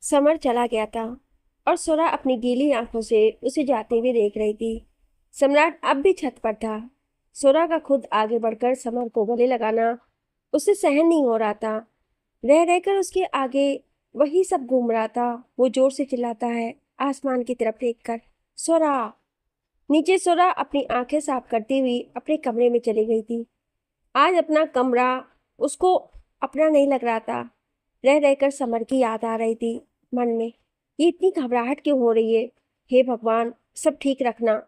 Summer चला गया था और सोरा अपनी गीली आंखों से उसे जाते हुए देख रही थी। सम्राट अब भी छत पर था। सोरा का खुद आगे बढ़कर समर को गले लगाना उसे सहन नहीं हो रहा था। रह रहकर उसके आगे वही सब घूम रहा था। वो जोर से चिल्लाता है, आसमान की तरफ देखकर, सोरा। नीचे सोरा अपनी आंखें साफ करती हुई अपने कमरे में चली गई थी। आज अपना कमरा उसको अपना नहीं लग रहा था। रह रहकर समर की याद आ रही थी मन में। ये इतनी घबराहट क्यों हो रही है? हे भगवान, सब ठीक रखना।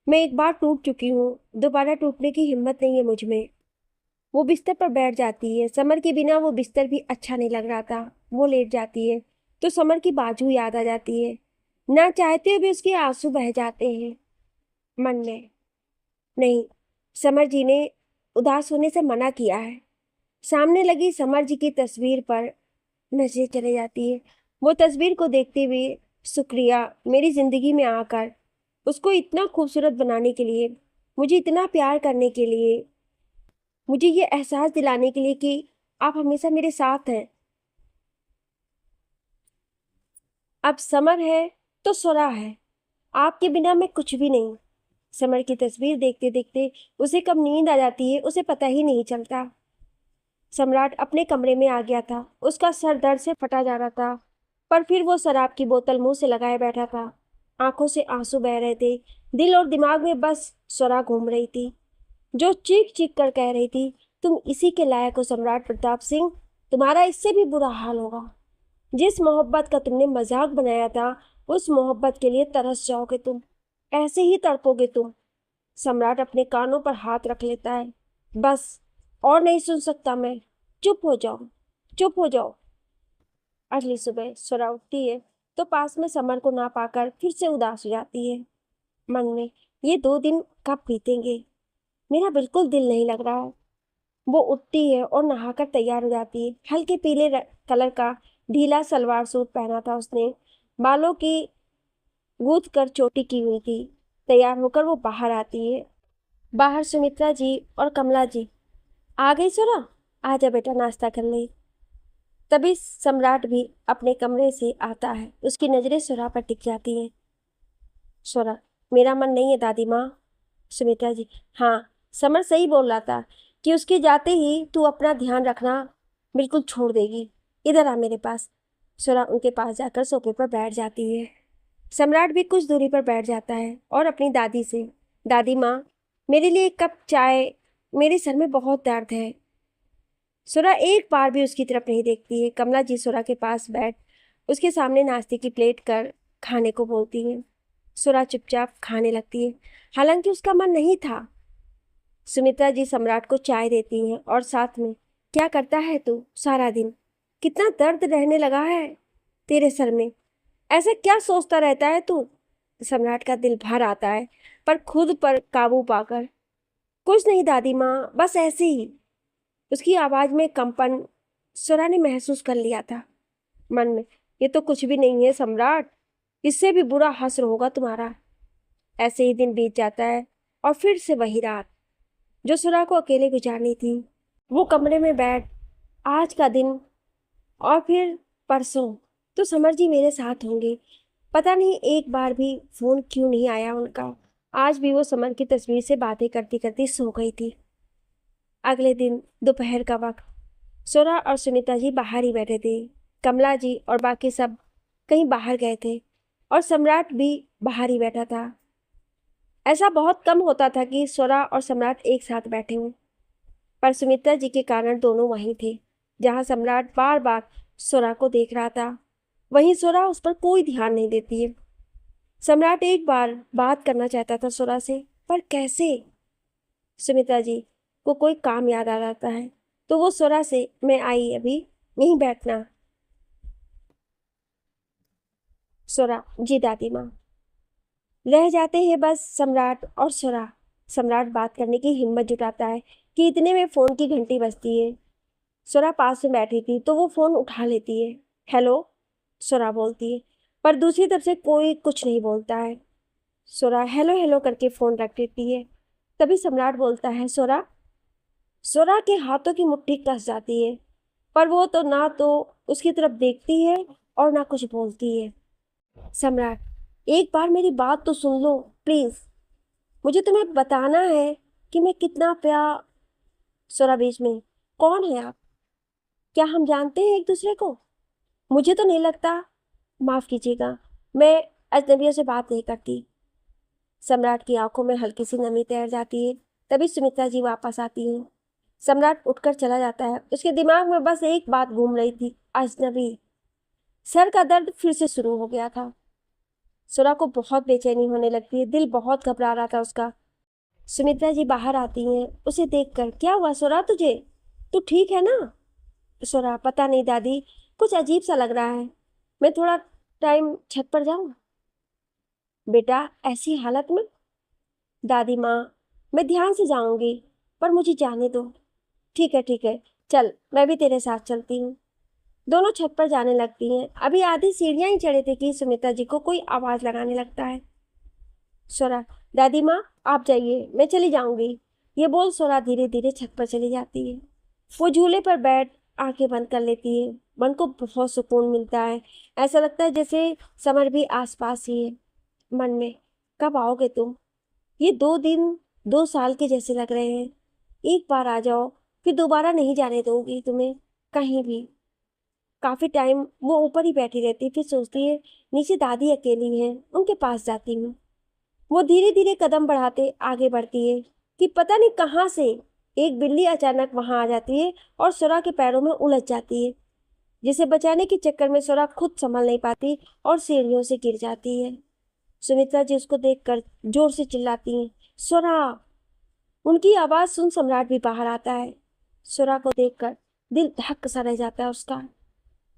मैं एक बार टूट चुकी हूँ, दोबारा टूटने की हिम्मत नहीं है मुझ में। वो बिस्तर पर बैठ जाती है। समर के बिना वो बिस्तर भी अच्छा नहीं लग रहा था। वो लेट जाती है तो समर की बाजू याद आ जाती है। ना चाहते हुए भी उसके आंसू बह जाते हैं मन में। नहीं, समर जी ने उदास होने से मना किया है। सामने लगी समर जी की तस्वीर पर नजरें चले जाती है। वो तस्वीर को देखते हुए, शुक्रिया मेरी जिंदगी में आकर, उसको इतना खूबसूरत बनाने के लिए, मुझे इतना प्यार करने के लिए, मुझे ये एहसास दिलाने के लिए कि आप हमेशा मेरे साथ हैं। अब समर है तो सुरा है। आपके बिना मैं कुछ भी नहीं। समर की तस्वीर देखते देखते उसे कब नींद आ जाती है उसे पता ही नहीं चलता। सम्राट अपने कमरे में आ गया था। उसका सर दर्द से फटा जा रहा था, पर फिर वो शराब की बोतल मुंह से लगाए बैठा था। आंखों से आंसू बह रहे थे। दिल और दिमाग में बस स्वरा घूम रही थी, जो चीख चीख कर कह रही थी, तुम इसी के लायक हो सम्राट प्रताप सिंह। तुम्हारा इससे भी बुरा हाल होगा। जिस मोहब्बत का तुमने मजाक बनाया था, उस मोहब्बत के लिए तरस जाओगे तुम। ऐसे ही तड़पोगे तुम। सम्राट अपने कानों पर हाथ रख लेता है। बस, और नहीं सुन सकता मैं। चुप हो जाओ, चुप हो जाओ। अगली सुबह सुरा उठती है तो पास में समर को ना पाकर फिर से उदास हो जाती है मन में। ये 2 दिन कब बीतेंगे? मेरा बिल्कुल दिल नहीं लग रहा है। वो उठती है और नहाकर तैयार हो जाती है। हल्के पीले कलर का ढीला सलवार सूट पहना था उसने। बालों की गूंथ कर चोटी की हुई थी। तैयार होकर वो बाहर आती है। बाहर सुमित्रा जी और कमला जी आ गई। सुरा, आजा बेटा, नाश्ता कर ले। तभी सम्राट भी अपने कमरे से आता है। उसकी नजरें सुरा पर टिक जाती हैं। सुरा, मेरा मन नहीं है दादी माँ। सुमित्रा जी, हाँ, समर सही बोल रहा था कि उसके जाते ही तू अपना ध्यान रखना बिल्कुल छोड़ देगी। इधर आ मेरे पास। सुरा उनके पास जाकर सोफे पर बैठ जाती है। सम्राट भी कुछ दूरी पर बैठ जाता है और अपनी दादी से, दादी माँ, मेरे लिए एक कप चाय, मेरे सर में बहुत दर्द है। सुरा एक बार भी उसकी तरफ नहीं देखती है। कमला जी सुरा के पास बैठ उसके सामने नाश्ते की प्लेट कर खाने को बोलती है। सुरा चुपचाप खाने लगती है, हालांकि उसका मन नहीं था। सुमित्रा जी सम्राट को चाय देती हैं और साथ में, क्या करता है तू सारा दिन? कितना दर्द रहने लगा है तेरे सर में। ऐसा क्या सोचता रहता है तू? सम्राट का दिल भर आता है, पर खुद पर काबू पाकर, कुछ नहीं दादी माँ, बस ऐसे ही। उसकी आवाज में कंपन सुरा ने महसूस कर लिया था मन में। ये तो कुछ भी नहीं है सम्राट, इससे भी बुरा हश्र होगा तुम्हारा। ऐसे ही दिन बीत जाता है और फिर से वही रात जो सुरा को अकेले गुजारनी थी। वो कमरे में बैठ, आज का दिन और फिर परसों तो समर जी मेरे साथ होंगे। पता नहीं एक बार भी फोन क्यों नहीं आया उनका। आज भी वो समर की तस्वीर से बातें करती करती सो गई थी। अगले दिन दोपहर का वक्त, सोरा और सुनीता जी बाहर ही बैठे थे। कमला जी और बाकी सब कहीं बाहर गए थे और सम्राट भी बाहर ही बैठा था। ऐसा बहुत कम होता था कि सोरा और सम्राट एक साथ बैठे हों, पर सुमित्रा जी के कारण दोनों वहीं थे। जहां सम्राट बार बार सोरा को देख रहा था, वहीं सोरा उस पर कोई ध्यान नहीं देती है। सम्राट एक बार बात करना चाहता था सोरा से, पर कैसे? सुमित्रा जी को कोई काम याद आ जाता है तो वो सोरा से, मैं आई अभी, यहीं बैठना। सोरा, जी दादी माँ। रह जाते हैं बस सम्राट और सोरा। सम्राट बात करने की हिम्मत जुटाता है कि इतने में फोन की घंटी बजती है। सोरा पास में बैठी थी तो वो फोन उठा लेती है। हेलो, सोरा बोलती है, पर दूसरी तरफ से कोई कुछ नहीं बोलता है। सोरा हेलो हेलो करके फोन रख देती है। तभी सम्राट बोलता है, सोरा। सोरा के हाथों की मुट्ठी कस जाती है, पर वो तो ना तो उसकी तरफ देखती है और ना कुछ बोलती है। सम्राट, एक बार मेरी बात तो सुन लो प्लीज। मुझे तुम्हें बताना है कि मैं कितना प्यार। स्वरा बीच में, कौन है आप? क्या हम जानते हैं एक दूसरे को? मुझे तो नहीं लगता। माफ कीजिएगा, मैं अजनबियों से बात नहीं करती। सम्राट की आंखों में हल्की सी नमी तैर जाती है। तभी सुमित्रा जी वापस आती हैं। सम्राट उठकर चला जाता है। उसके दिमाग में बस एक बात घूम रही थी, अजनबी। सर का दर्द फिर से शुरू हो गया था। सुरा को बहुत बेचैनी होने लगती है, दिल बहुत घबरा रहा था उसका। सुमित्रा जी बाहर आती हैं उसे देखकर। क्या हुआ सुरा तुझे? तू ठीक है ना? सुरा, पता नहीं दादी, कुछ अजीब सा लग रहा है। मैं थोड़ा टाइम छत पर जाऊं? बेटा, ऐसी हालत में? दादी माँ, मैं ध्यान से जाऊंगी, पर मुझे जाने दो। ठीक है ठीक है, चल मैं भी तेरे साथ चलती हूँ। दोनों छत पर जाने लगती हैं। अभी आधी सीढ़ियां ही चढ़े थे कि सुमित्रा जी को कोई आवाज लगाने लगता है। सोरा, दादी माँ आप जाइए, मैं चली जाऊंगी। ये बोल सोरा धीरे धीरे छत पर चली जाती है। वो झूले पर बैठ आंखें बंद कर लेती है। मन को बहुत सुकून मिलता है। ऐसा लगता है जैसे समर भी आसपास ही है। मन में, कब आओगे तुम? ये 2 दिन 2 साल के जैसे लग रहे हैं। एक बार आ जाओ, फिर दोबारा नहीं जाने दूंगी तुम्हें कहीं भी। काफी टाइम वो ऊपर ही बैठी रहती, फिर सोचती है नीचे दादी अकेली हैं, उनके पास जाती हूँ। वो धीरे धीरे कदम बढ़ाते आगे बढ़ती है कि पता नहीं कहाँ से एक बिल्ली अचानक वहां आ जाती है और सुरा के पैरों में उलझ जाती है। जिसे बचाने के चक्कर में सुरा खुद संभल नहीं पाती और सीढ़ियों से गिर जाती है। सुमित्रा जी उसको देखकर जोर से चिल्लाती हैं, सुरा। उनकी आवाज सुन सम्राट भी बाहर आता है। सुरा को देखकर दिल धक सा रह जाता है उसका।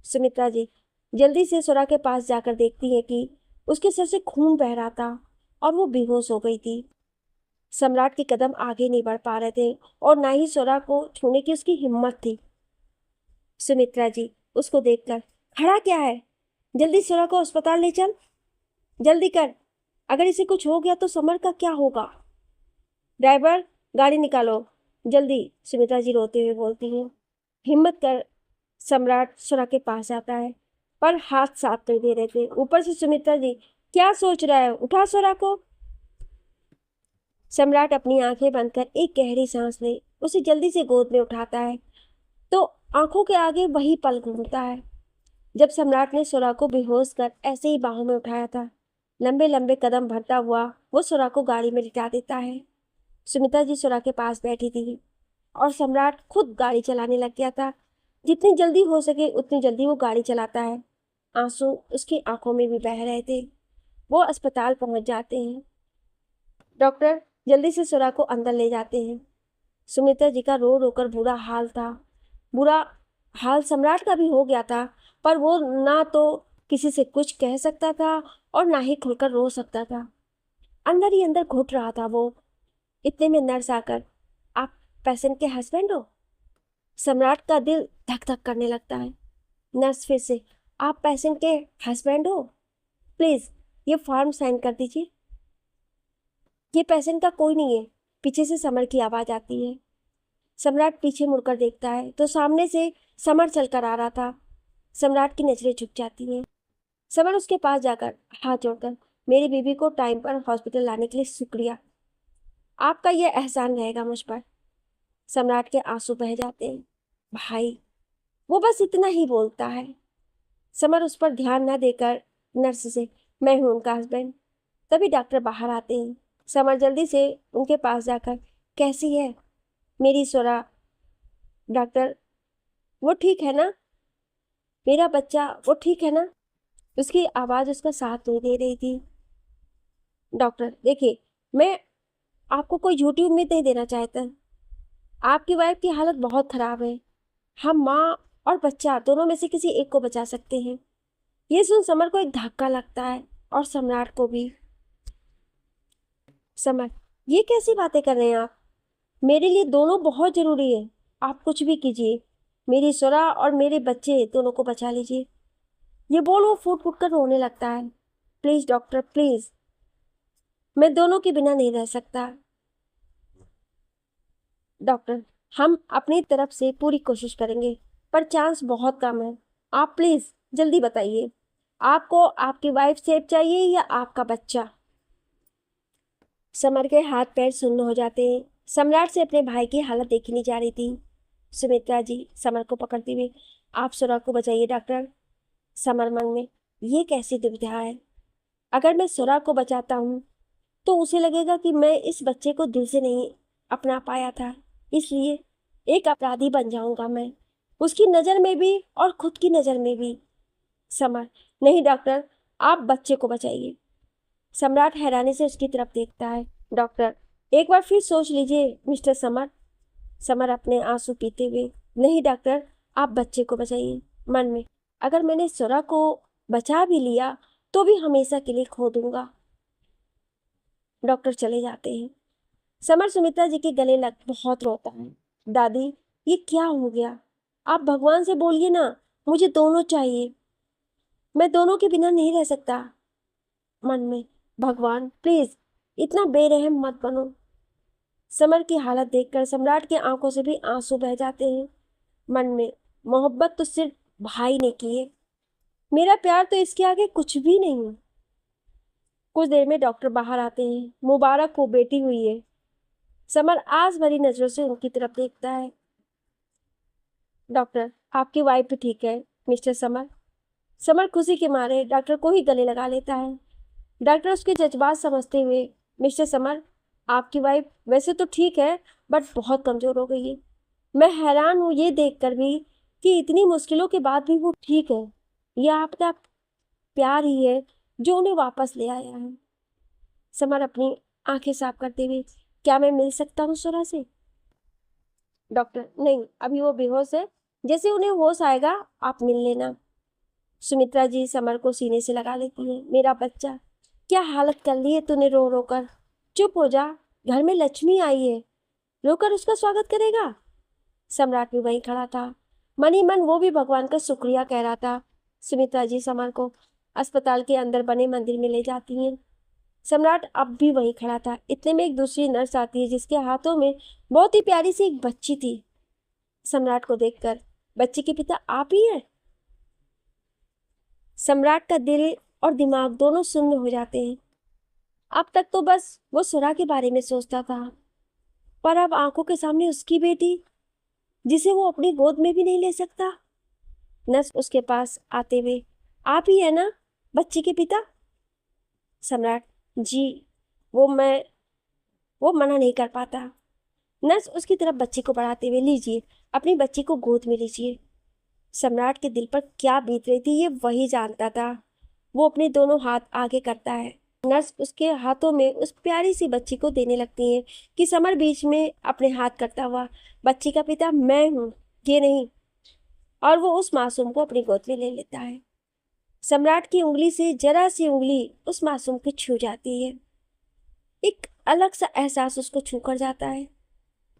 सुमित्रा जी जल्दी से सुरा के पास जाकर देखती है कि उसके सर से खून बह रहा था और वो बेहोश हो गई थी। सम्राट के कदम आगे नहीं बढ़ पा रहे थे और ना ही सुरा को छूने की उसकी हिम्मत थी। सुमित्रा जी उसको देखकर, खड़ा क्या है? जल्दी सुरा को अस्पताल ले चल, जल्दी कर। अगर इसे कुछ हो गया तो समर का क्या होगा? ड्राइवर, गाड़ी निकालो जल्दी, सुमित्रा जी रोते हुए बोलती हैं। हिम्मत कर। सम्राट सुरा के पास जाता है, पर हाथ साफ नहीं दे रहे थे। ऊपर से सुमित्रा जी, क्या सोच रहा है, उठा सुरा को। सम्राट अपनी आंखें बंद कर एक गहरी सांस ले उसे जल्दी से गोद में उठाता है, तो आंखों के आगे वही पल घूमता है जब सम्राट ने सुरा को बेहोश कर ऐसे ही बाहों में उठाया था। लंबे लंबे कदम भरता हुआ वो सुरा को गाड़ी में लिटा देता है। सुमित्रा जी सुरा के पास बैठी थी और सम्राट खुद गाड़ी चलाने लग गया था। जितनी जल्दी हो सके उतनी जल्दी वो गाड़ी चलाता है। आंसू उसकी आंखों में भी बह रहे थे। वो अस्पताल पहुंच जाते हैं। डॉक्टर जल्दी से सुरा को अंदर ले जाते हैं। सुमित्रा जी का रो रो कर बुरा हाल था। बुरा हाल सम्राट का भी हो गया था, पर वो ना तो किसी से कुछ कह सकता था और ना ही खुलकर रो सकता था। अंदर ही अंदर घुट रहा था वो। इतने में नर्स आकर, आप पेशेंट के हस्बैंड हो? सम्राट का दिल धक धक करने लगता है। नर्स फिर से, आप पेशेंट के हस्बैंड हो? प्लीज ये फॉर्म साइन कर दीजिए। ये पेशेंट का कोई नहीं है। पीछे से समर की आवाज आती है। सम्राट पीछे मुड़कर देखता है तो सामने से समर चलकर आ रहा था। सम्राट की नजरें झुक जाती हैं। समर उसके पास जाकर हाथ जोड़कर, मेरी बीबी को टाइम पर हॉस्पिटल लाने के लिए शुक्रिया। आपका यह एहसान रहेगा मुझ पर। सम्राट के आंसू बह जाते हैं। भाई, वो बस इतना ही बोलता है। समर उस पर ध्यान न देकर नर्स से, मैं हूं उनका हस्बैंड। तभी डॉक्टर बाहर आते हैं। समर जल्दी से उनके पास जाकर, कैसी है मेरी सोरा? डॉक्टर, वो ठीक है ना? मेरा बच्चा वो ठीक है ना? उसकी आवाज उसका साथ नहीं दे रही थी। डॉक्टर, देखिए, मैं आपको कोई झूठी उम्मीद नहीं देना चाहता। आपकी वाइफ की हालत बहुत खराब है। हम माँ और बच्चा दोनों में से किसी एक को बचा सकते हैं। ये सुन समर को एक धक्का लगता है और सम्राट को भी। समर, ये कैसी बातें कर रहे हैं आप? मेरे लिए दोनों बहुत जरूरी है। आप कुछ भी कीजिए, मेरी सुरा और मेरे बच्चे दोनों को बचा लीजिए। ये बोल वो फूट फूट कर रोने लगता है। प्लीज डॉक्टर, प्लीज, मैं दोनों के बिना नहीं रह सकता। डॉक्टर, हम अपनी तरफ से पूरी कोशिश करेंगे, पर चांस बहुत कम है। आप प्लीज जल्दी बताइए, आपको आपकी वाइफ सेफ चाहिए या आपका बच्चा? समर के हाथ पैर सुन्न हो जाते हैं। सम्राट से अपने भाई की हालत देखी नहीं जा रही थी। सुमित्रा जी समर को पकड़ते हुए, आप सुरा को बचाइए डॉक्टर। समर मन में, ये कैसी दुविधा है? अगर मैं सुरा को बचाता हूँ तो उसे लगेगा कि मैं इस बच्चे को दिल से नहीं अपना पाया था, इसलिए एक अपराधी बन जाऊंगा मैं, उसकी नज़र में भी और खुद की नज़र में भी। समर, नहीं डॉक्टर, आप बच्चे को बचाइए। सम्राट हैरानी से उसकी तरफ देखता है। डॉक्टर, एक बार फिर सोच लीजिए मिस्टर समर। समर अपने आंसू पीते हुए, नहीं डॉक्टर, आप बच्चे को बचाइए। मन में, अगर मैंने सुरा को बचा भी लिया तो भी हमेशा के लिए खो दूंगा। डॉक्टर चले जाते हैं। समर सुमित्रा जी के गले लग बहुत रोता है। दादी, ये क्या हो गया? आप भगवान से बोलिए ना, मुझे दोनों चाहिए, मैं दोनों के बिना नहीं रह सकता। मन में, भगवान प्लीज इतना बेरहम मत बनो। समर की हालत देखकर सम्राट की आंखों से भी आंसू बह जाते हैं। मन में, मोहब्बत तो सिर्फ भाई ने की है, मेरा प्यार तो इसके आगे कुछ भी नहीं। कुछ देर में डॉक्टर बाहर आते हैं। मुबारक हो, बेटी हुई है। समर आस भरी नजरों से उनकी तरफ देखता है। डॉक्टर, आपकी वाइफ भी ठीक है मिस्टर समर। समर खुशी के मारे डॉक्टर को ही गले लगा लेता है। डॉक्टर उसके जज्बात समझते हुए, मिस्टर समर, आपकी वाइफ वैसे तो ठीक है बट बहुत कमज़ोर हो गई है। मैं हैरान हूँ ये देखकर भी कि इतनी मुश्किलों के बाद भी वो ठीक है। यह आपका प्यार ही है जो उन्हें वापस ले आया है। समर अपनी आंखें साफ करते हुए, क्या मैं मिल सकता हूँ सुरा से? डॉक्टर, नहीं, अभी वो बेहोश है, जैसे उन्हें होश आएगा आप मिल लेना। सुमित्रा जी समर को सीने से लगा लेती है। मेरा बच्चा, क्या हालत कर ली है तूने रो रो कर। चुप हो जा, घर में लक्ष्मी आई है, रोकर उसका स्वागत करेगा। सम्राट भी वहीं खड़ा था, मन ही मन वो भी भगवान का शुक्रिया कह रहा था। सुमित्रा जी समर को अस्पताल के अंदर बने मंदिर में ले जाती हैं। सम्राट अब भी वहीं खड़ा था। इतने में एक दूसरी नर्स आती है जिसके हाथों में बहुत ही प्यारी सी एक बच्ची थी। सम्राट को देखकर, बच्ची के पिता आप ही हैं? सम्राट का दिल और दिमाग दोनों सुन्न हो जाते हैं। अब तक तो बस वो सुरा के बारे में सोचता था, पर अब आंखों के सामने उसकी बेटी, जिसे वो अपनी गोद में भी नहीं ले सकता। नर्स उसके पास आते हुए, आप ही है ना बच्ची के पिता? सम्राट, जी, वो मना नहीं कर पाता। नर्स उसकी तरफ बच्ची को बढ़ाते हुए, लीजिए, अपनी बच्ची को गोद में लीजिए। सम्राट के दिल पर क्या बीत रही थी ये वही जानता था। वो अपने दोनों हाथ आगे करता है। नर्स उसके हाथों में उस प्यारी सी बच्ची को देने लगती है कि समर बीच में अपने हाथ करता हुआ, बच्ची का पिता मैं हूँ, ये नहीं। और वो उस मासूम को अपनी गोद में ले लेता है। सम्राट की उंगली से जरा सी उंगली उस मासूम को छू जाती है। एक अलग सा एहसास उसको छू कर जाता है।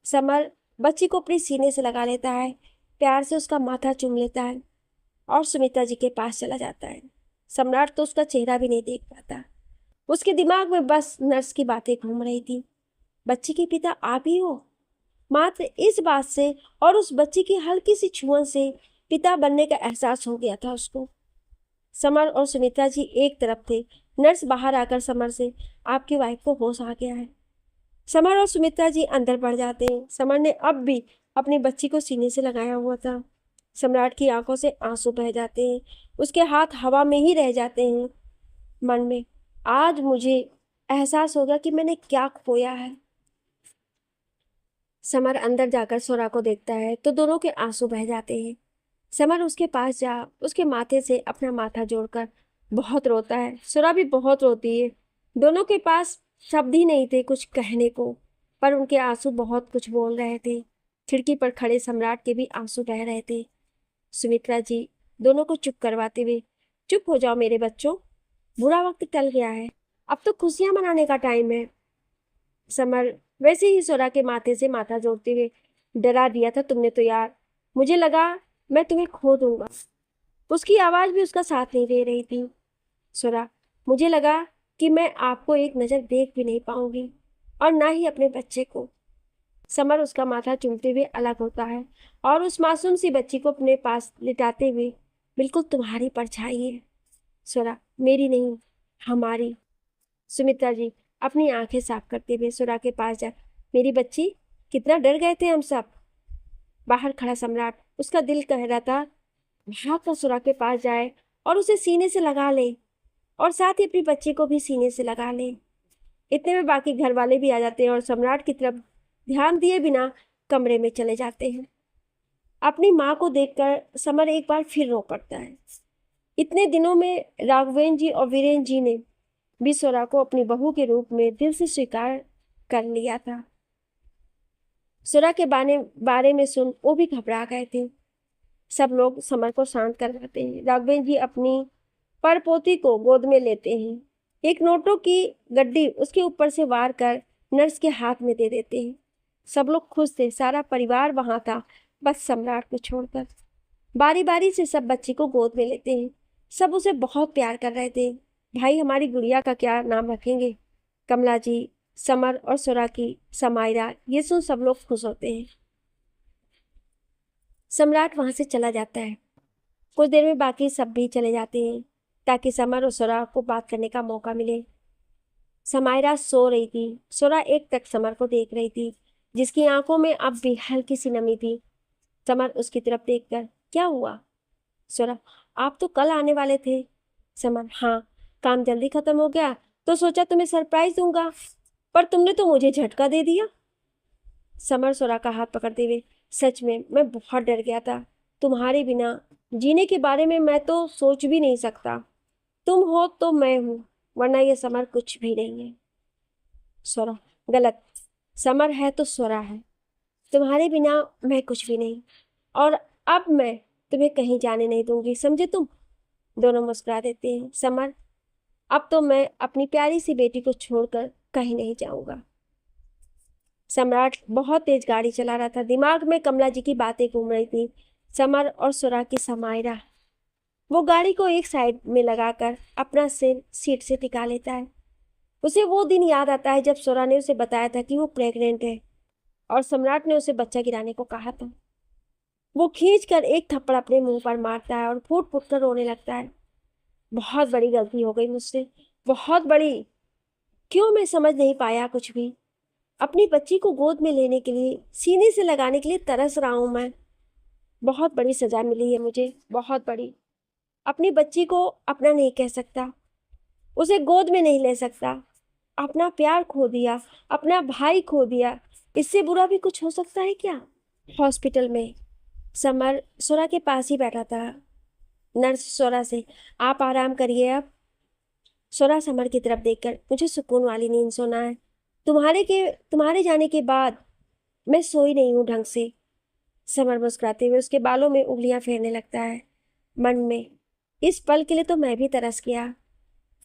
समर बच्ची को अपने सीने से लगा लेता है, प्यार से उसका माथा चूम लेता है और सुमित्रा जी के पास चला जाता है। सम्राट तो उसका चेहरा भी नहीं देख पाता। उसके दिमाग में बस नर्स की बातें घूम रही थी। बच्ची के पिता आप ही हो? मात्र इस बात से और उस बच्ची की हल्की सी छुअन से पिता बनने का एहसास हो गया था उसको। समर और सुमित्रा जी एक तरफ थे। नर्स बाहर आकर समर से, आपकी वाइफ को होश आ गया है। समर और सुमित्रा जी अंदर बढ़ जाते हैं। समर ने अब भी अपनी बच्ची को सीने से लगाया हुआ था। सम्राट की आंखों से आंसू बह जाते हैं, उसके हाथ हवा में ही रह जाते हैं। मन में, आज मुझे एहसास होगा कि मैंने क्या खोया है। समर अंदर जाकर सोरा को देखता है तो दोनों के आंसू बह जाते हैं। समर उसके पास जा उसके माथे से अपना माथा जोड़कर बहुत रोता है। सोरा भी बहुत रोती है। दोनों के पास शब्द ही नहीं थे कुछ कहने को, पर उनके आंसू बहुत कुछ बोल रहे थे। खिड़की पर खड़े सम्राट के भी आंसू बह रहे थे। सुमित्रा जी दोनों को चुप करवाते हुए, चुप हो जाओ मेरे बच्चों, बुरा वक्त टल गया है, अब तो खुशियां मनाने का टाइम है। समर वैसे ही सोरा के माथे से माथा जोड़ते हुए, डरा दिया था तुमने तो यार, मुझे लगा मैं तुम्हें खो दूंगा। उसकी आवाज भी उसका साथ नहीं दे रही थी। सोरा, मुझे लगा कि मैं आपको एक नज़र देख भी नहीं पाऊंगी और ना ही अपने बच्चे को। समर उसका माथा चूमते हुए अलग होता है और उस मासूम सी बच्ची को अपने पास लिटाते हुए बिल्कुल तुम्हारी परछाई है। सुरा, मेरी नहीं, हमारी। सुमित्रा जी अपनी आंखें साफ करते हुए सुरा के पास जा, मेरी बच्ची, कितना डर गए थे हम सब। बाहर खड़ा सम्राट, उसका दिल कह रहा था भाग कर सुरा के पास जाए और उसे सीने से लगा ले, और साथ ही अपनी बच्ची को भी सीने से लगा ले। इतने में बाकी घर वाले भी आ जाते हैं और सम्राट की तरफ ध्यान दिए बिना कमरे में चले जाते हैं। अपनी माँ को देखकर समर एक बार फिर रो पड़ता है। इतने दिनों में राघवेंद्र जी और वीरेंद्र जी ने भी स्वरा को अपनी बहू के रूप में दिल से स्वीकार कर लिया था। स्वरा के बारे में सुन वो भी घबरा गए थे। सब लोग समर को शांत करवाते हैं। राघवेंद्र जी अपनी परपोती को गोद में लेते हैं। एक नोटों की गड्डी उसके ऊपर से वार कर नर्स के हाथ में दे देते हैं। सब लोग खुश थे, सारा परिवार वहां था, बस सम्राट को छोड़कर। बारी बारी से सब बच्ची को गोद में लेते हैं। सब उसे बहुत प्यार कर रहे थे। भाई हमारी गुड़िया का क्या नाम रखेंगे? कमला जी, समर और सुरा की समायरा, ये सुन सब लोग खुश होते हैं। सम्राट वहां से चला जाता है। कुछ देर में बाकी सब भी चले जाते हैं ताकि समर और सुरा को बात करने का मौका मिले। समायरा सो रही थी। सुरा एक टक समर को देख रही थी, जिसकी आंखों में अब भी हल्की सी नमी थी। समर उसकी तरफ देखकर, क्या हुआ? सुरा, आप तो कल आने वाले थे। समर, हाँ, काम जल्दी खत्म हो गया तो सोचा तुम्हें सरप्राइज दूंगा, पर तुमने तो मुझे झटका दे दिया। समर सुरा का हाथ पकड़ते हुए, सच में मैं बहुत डर गया था। तुम्हारे बिना जीने के बारे में मैं तो सोच भी नहीं सकता। तुम हो तो मैं हूं, वरना ये समर कुछ भी नहीं है। सुरा, गलत। समर है तो सुरा है। तुम्हारे बिना मैं कुछ भी नहीं, और अब मैं तुम्हें कहीं जाने नहीं दूंगी, समझे तुम? दोनों मुस्कुरा देते हैं। समर, अब तो मैं अपनी प्यारी सी बेटी को छोड़कर कहीं नहीं जाऊंगा। सम्राट बहुत तेज गाड़ी चला रहा था। दिमाग में कमला जी की बातें घूम रही थी, समर और सुरा की समायरा। वो गाड़ी को एक साइड में लगाकर अपना सिर सीट से टिका लेता है। उसे वो दिन याद आता है जब सुरा ने उसे बताया था कि वो प्रेग्नेंट है और सम्राट ने उसे बच्चा गिराने को कहा था। वो खींचकर एक थप्पड़ अपने मुंह पर मारता है और फूट फूट कर रोने लगता है। बहुत बड़ी गलती हो गई मुझसे, बहुत बड़ी। क्यों मैं समझ नहीं पाया कुछ भी। अपनी बच्ची को गोद में लेने के लिए, सीने से लगाने के लिए तरस रहा हूं मैं। बहुत बड़ी सजा मिली है मुझे, बहुत बड़ी। अपनी बच्ची को अपना नहीं कह सकता, उसे गोद में नहीं ले सकता, अपना प्यार खो दिया, अपना भाई खो दिया। इससे बुरा भी कुछ हो सकता है क्या? हॉस्पिटल में समर सोरा के पास ही बैठा था। नर्स सोरा से, आप आराम करिए अब। सोरा समर की तरफ देखकर, मुझे सुकून वाली नींद सोना है। तुम्हारे जाने के बाद मैं सोई नहीं हूं ढंग से। समर मुस्कुराते हुए उसके बालों में उंगलियां फेरने लगता है। मन में, इस पल के लिए तो मैं भी तरस गया।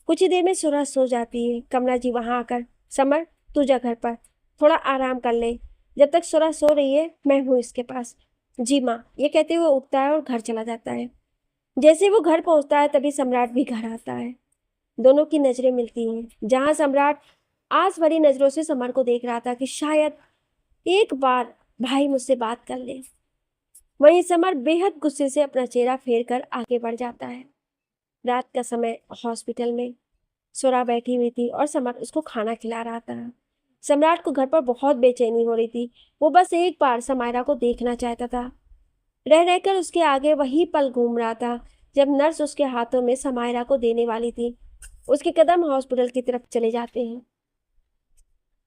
कुछ ही देर में सोरा सो जाती है। कमला जी वहां आकर, समर तू जा घर पर, थोड़ा आराम कर ले। जब तक सोरा सो रही है मैं हूँ इसके पास। जी माँ, ये कहते हुए उठता है और घर चला जाता है। जैसे वो घर पहुंचता है तभी सम्राट भी घर आता है। दोनों की नजरें मिलती हैं। जहां सम्राट आस भरी नजरों से समर को देख रहा था कि शायद एक बार भाई मुझसे बात कर ले, वहीं समर बेहद गुस्से से अपना चेहरा फेर कर आगे बढ़ जाता है। रात का समय, हॉस्पिटल में सोरा बैठी हुई थी और समर उसको खाना खिला रहा था। सम्राट को घर पर बहुत बेचैनी हो रही थी। वो बस एक बार समायरा को देखना चाहता था। रह रहकर उसके आगे वही पल घूम रहा था जब नर्स उसके हाथों में समायरा को देने वाली थी। उसके कदम हॉस्पिटल की तरफ चले जाते हैं।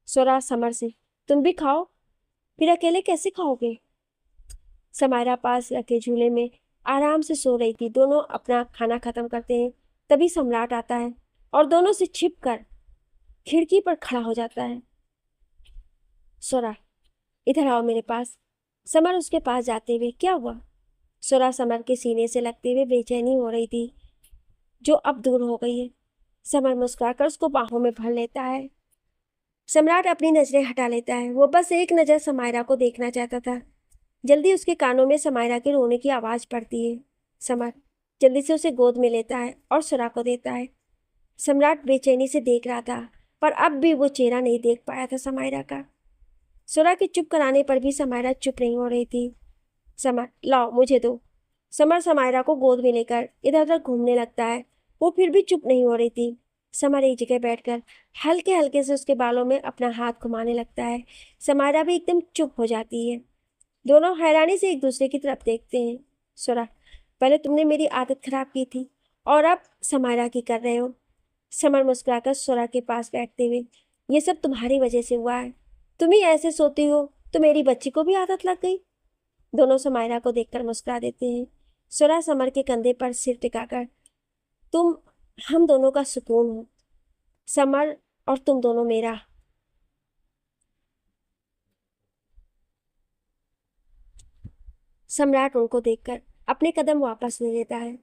सोरा समर से, तुम भी खाओ, फिर अकेले कैसे खाओगे? समायरा पास रखे झूले में आराम से सो रही थी। दोनों अपना खाना खत्म करते हैं तभी सम्राट आता है और दोनों से छिपकर खिड़की पर खड़ा हो जाता है। सोरा, इधर आओ मेरे पास। समर उसके पास जाते हुए, क्या हुआ? सोरा समर के सीने से लगते हुए बेचैनी हो रही थी, जो अब दूर हो गई है। समर मुस्कुराकर उसको बाहों में भर लेता है। सम्राट अपनी नजरें हटा लेता है। वो बस एक नज़र समायरा को देखना चाहता था। जल्दी उसके कानों में समायरा के रोने की आवाज़ पड़ती है। समर जल्दी से उसे गोद में लेता है और सोरा को देता है। सम्राट बेचैनी से देख रहा था, पर अब भी वो चेहरा नहीं देख पाया था समायरा का। सोरा के चुप कराने पर भी समायरा चुप नहीं हो रही थी। समर, लाओ मुझे दो। समर समायरा को गोद में लेकर इधर उधर घूमने लगता है। वो फिर भी चुप नहीं हो रही थी। समर एक जगह बैठकर हल्के हल्के से उसके बालों में अपना हाथ घुमाने लगता है। समायरा भी एकदम चुप हो जाती है। दोनों हैरानी से एक दूसरे की तरफ देखते हैं। स्वरा, पहले तुमने मेरी आदत खराब की थी और अब समायरा की कर रहे हो। समर मुस्कुराकर स्वरा के पास बैठते हुए, ये सब तुम्हारी वजह से हुआ है। तुम ही ऐसे सोती हो तो मेरी बच्ची को भी आदत लग गई। दोनों समायरा को देखकर मुस्कुरा देते हैं। स्वरा समर के कंधे पर सिर टिकाकर, तुम हम दोनों का सुकून हो समर, और तुम दोनों मेरा। सम्राट उनको देखकर अपने कदम वापस ले लेता है।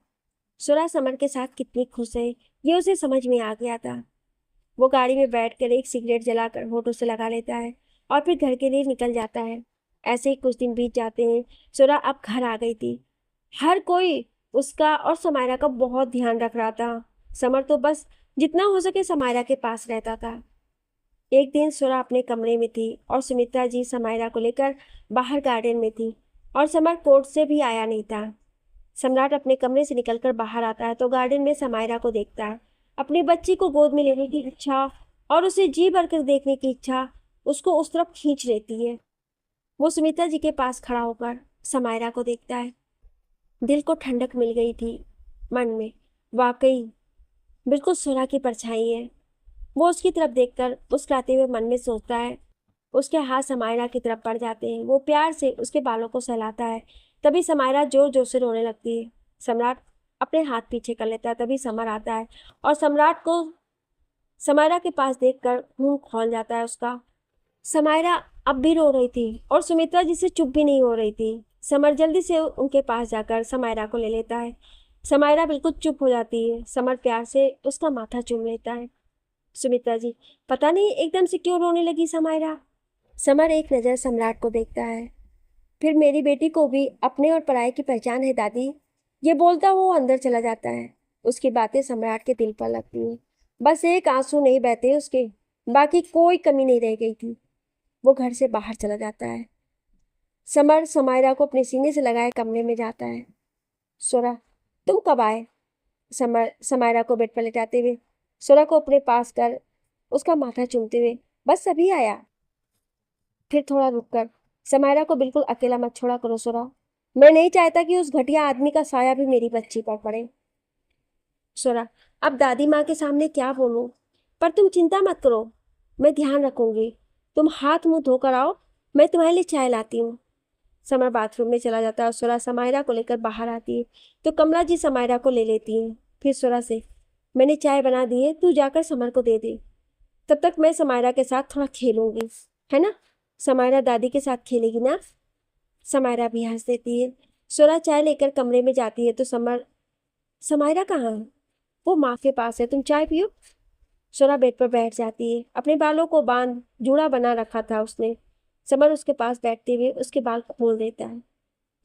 सुरा समर के साथ कितनी खुश है ये उसे समझ में आ गया था। वो गाड़ी में बैठकर एक सिगरेट जलाकर होठों से लगा लेता है और फिर घर के लिए निकल जाता है। ऐसे ही कुछ दिन बीत जाते हैं। सुरा अब घर आ गई थी। हर कोई उसका और समायरा का बहुत ध्यान रख रहा था। समर तो बस जितना हो सके समायरा के पास रहता था। एक दिन सुरा अपने कमरे में थी और सुमित्रा जी समायरा को लेकर बाहर गार्डन में थी और समर कोर्ट से भी आया नहीं था। सम्राट अपने कमरे से निकलकर बाहर आता है तो गार्डन में समायरा को देखता है। अपनी बच्ची को गोद में लेने की इच्छा और उसे जी भरकर देखने की इच्छा उसको उस तरफ खींच लेती है। वो सुमित्रा जी के पास खड़ा होकर समायरा को देखता है। दिल को ठंडक मिल गई थी मन में। वाकई बिल्कुल सुरा की परछाई है। वो उसकी तरफ देखकर मुस्कुराते हुए मन में सोचता है। उसके हाथ समायरा की तरफ पड़ जाते हैं। वो प्यार से उसके बालों को सहलाता है। तभी समायरा जोर जोर से रोने लगती है। सम्राट अपने हाथ पीछे कर लेता है। तभी समर आता है और सम्राट को समायरा के पास देखकर मुंह खोल जाता है उसका। समायरा अब भी रो रही थी और सुमित्रा जी से चुप भी नहीं हो रही थी। समर जल्दी से उनके पास जाकर समायरा को ले लेता है। समायरा बिल्कुल चुप हो जाती है। समर प्यार से उसका माथा चूम लेता है। सुमित्रा जी, पता नहीं एकदम से क्यों रोने लगी समायरा। समर एक नज़र सम्राट को देखता है। फिर मेरी बेटी को भी अपने और पराये की पहचान है दादी, ये बोलता वो अंदर चला जाता है। उसकी बातें सम्राट के दिल पर लगती हैं। बस एक आंसू नहीं बहते उसके, बाकी कोई कमी नहीं रह गई थी। वो घर से बाहर चला जाता है। समर समायरा को अपने सीने से लगाए कमरे में जाता है। सोरा, तुम कब आए? समर समायरा को बेड पर लेटाते हुए सोरा को अपने पास कर उसका माथा चूमते हुए, बस अभी आया। फिर थोड़ा रुककर, समायरा को बिल्कुल अकेला मत छोड़ा करो सोरा। मैं नहीं चाहता कि उस घटिया आदमी का साया भी मेरी बच्ची पर पड़े। सोरा, अब दादी माँ के सामने क्या बोलूं, पर तुम चिंता मत करो, मैं ध्यान रखूंगी। तुम हाथ मुंह धोकर आओ, मैं तुम्हारे लिए चाय लाती हूँ। समर बाथरूम में चला जाता है और सोरा समायरा को लेकर बाहर आती है तो कमला जी समायरा को ले लेती हैं। फिर सोरा से, मैंने चाय बना दी है, तू जाकर समर को दे दे। तब तक मैं समायरा के साथ थोड़ा खेलूंगी, है ना? समायरा दादी के साथ खेलेगी ना? समायरा भी हंस देती है। सोरा चाय लेकर कमरे में जाती है तो समायरा कहाँ है? वो माँ के पास है, तुम चाय पियो। सोरा बेड पर बैठ जाती है। अपने बालों को बांध जूड़ा बना रखा था उसने। समर उसके पास बैठते हुए उसके बाल खोल देता है।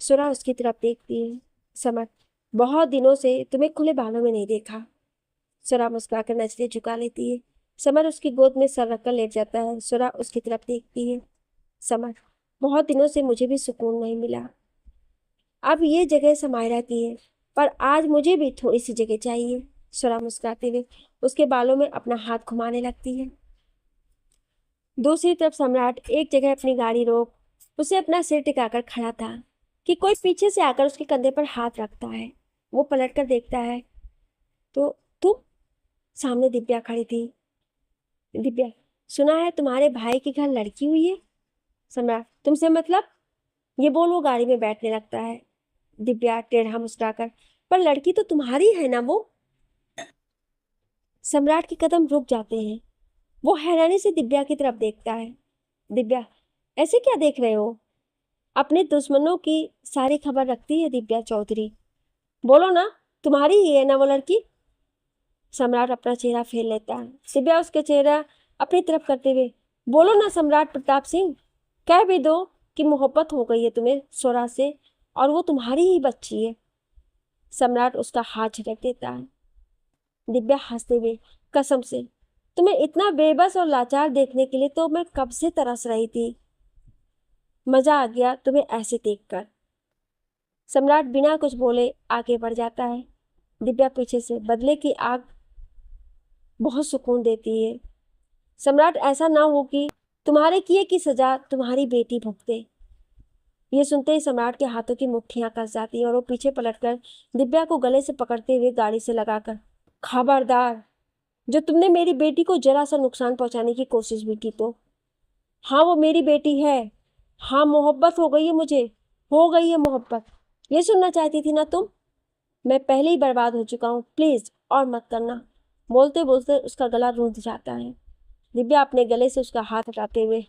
सोरा उसकी तरफ देखती है। समर, बहुत दिनों से तुम्हें खुले बालों में नहीं देखा। सोरा मुस्कुराकर नजरें झुका लेती है। समर उसकी गोद में सर रखकर लेट जाता है। सोरा उसकी तरफ देखती है। समर, बहुत दिनों से मुझे भी सुकून नहीं मिला। अब ये जगह समायरा की है, पर आज मुझे भी थोड़ी सी जगह चाहिए। सोरा मुस्कुराते हुए उसके बालों में अपना हाथ घुमाने लगती है। दूसरी तरफ सम्राट एक जगह अपनी गाड़ी रोक उसे अपना सिर टिकाकर खड़ा था कि कोई पीछे से आकर उसके कंधे पर हाथ रखता है। वो पलटकर देखता है तो तुम, सामने दिव्या खड़ी थी। दिव्या, सुना है तुम्हारे भाई के घर लड़की हुई है। सम्राट, तुमसे मतलब? ये बोल वो गाड़ी में बैठने लगता है। दिव्या टेढ़ा मुस्कुराकर, पर लड़की तो तुम्हारी है ना वो? सम्राट के कदम रुक जाते हैं। वो हैरानी से दिव्या की तरफ देखता है। दिव्या, ऐसे क्या देख रहे हो? अपने दुश्मनों की सारी खबर रखती है दिव्या चौधरी। बोलो ना, तुम्हारी ही है ना वो लड़की? सम्राट अपना चेहरा फेर लेता है। दिव्या उसके चेहरा अपनी तरफ करते हुए, बोलो ना सम्राट प्रताप सिंह, कह भी दो कि मोहब्बत हो गई है तुम्हें सोरा से और वो तुम्हारी ही बच्ची है। सम्राट उसका हाथ झटक देता है। दिव्या हंसते हुए, कसम से तुम्हें इतना बेबस और लाचार देखने के लिए तो मैं कब से तरस रही थी। मजा आ गया तुम्हें ऐसे देखकर। सम्राट बिना कुछ बोले आगे बढ़ जाता है। दिव्या पीछे से बदले की आग बहुत सुकून देती है। सम्राट, ऐसा ना हो कि तुम्हारे किए की सजा तुम्हारी बेटी भुगते। ये सुनते ही सम्राट के हाथों की मुट्ठियां कस जाती हैं और वो पीछे पलटकर दिव्या को गले से पकड़ते हुए गाड़ी से लगाकर, खबरदार, जो तुमने मेरी बेटी को जरा सा नुकसान पहुंचाने की कोशिश भी की तो। हाँ, वो मेरी बेटी है। हाँ, मोहब्बत हो गई है मुझे, हो गई है मोहब्बत। ये सुनना चाहती थी ना तुम? मैं पहले ही बर्बाद हो चुका हूँ, प्लीज और मत करना। बोलते बोलते उसका गला रूंध जाता है। दिव्या अपने गले से उसका हाथ हटाते हुए,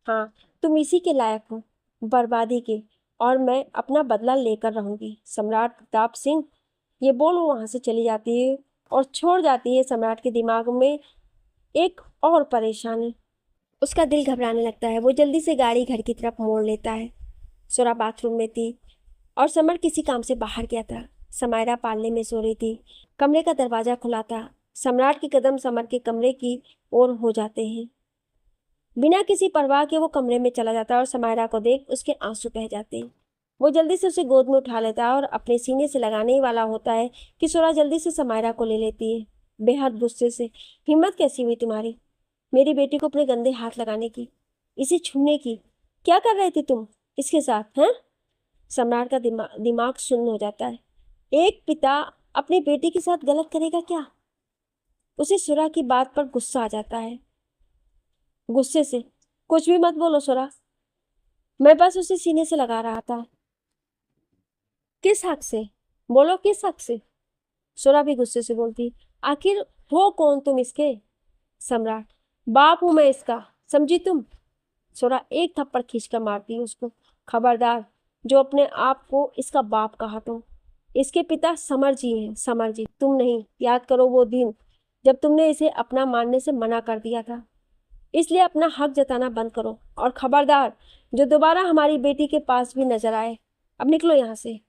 हाँ, तुम इसी के लायक हो, बर्बादी के, और मैं अपना बदला लेकर रहूंगी, सम्राट प्रताप सिंह। ये बोल वो वहां से चली जाती है और छोड़ जाती है सम्राट के दिमाग में एक और परेशानी। उसका दिल घबराने लगता है। वो जल्दी से गाड़ी घर की तरफ मोड़ लेता है। सुरा बाथरूम में थी और समर किसी काम से बाहर गया था। समायरा पालने में सो रही थी। कमरे का दरवाजा खुला था। सम्राट के कदम समर के कमरे की ओर हो जाते हैं। बिना किसी परवाह के वो कमरे में चला जाता है और समायरा को देख उसके आंसू बह जाते हैं। वो जल्दी से उसे गोद में उठा लेता है और अपने सीने से लगाने ही वाला होता है कि सुरा जल्दी से समायरा को ले लेती है, बेहद गुस्से से। हिम्मत कैसी हुई तुम्हारी मेरी बेटी को अपने गंदे हाथ लगाने की, इसे छूने की? क्या कर रहे थे तुम इसके साथ, हैं? सम्राट का दिमाग सुन्न हो जाता है। एक पिता अपनी बेटी के साथ गलत करेगा क्या? उसे सुरा की बात पर गुस्सा आ जाता है। गुस्से से, कुछ भी मत बोलो सुरा, मैं बस उसे सीने से लगा रहा था। किस हक से? बोलो, किस हक से? सुरा भी गुस्से से बोलती, आखिर हो कौन तुम इसके? सम्राट, बाप हूं मैं इसका, समझी तुम? सुरा एक थप्पड़ खींचकर मारती है उसको। खबरदार, जो अपने आप को इसका बाप कहा तो। इसके पिता समर जी हैं, समर जी, तुम नहीं। याद करो वो दिन जब तुमने इसे अपना मानने से मना कर दिया था। इसलिए अपना हक जताना बंद करो और खबरदार, जो दोबारा हमारी बेटी के पास भी नजर आए। अब निकलो यहाँ से।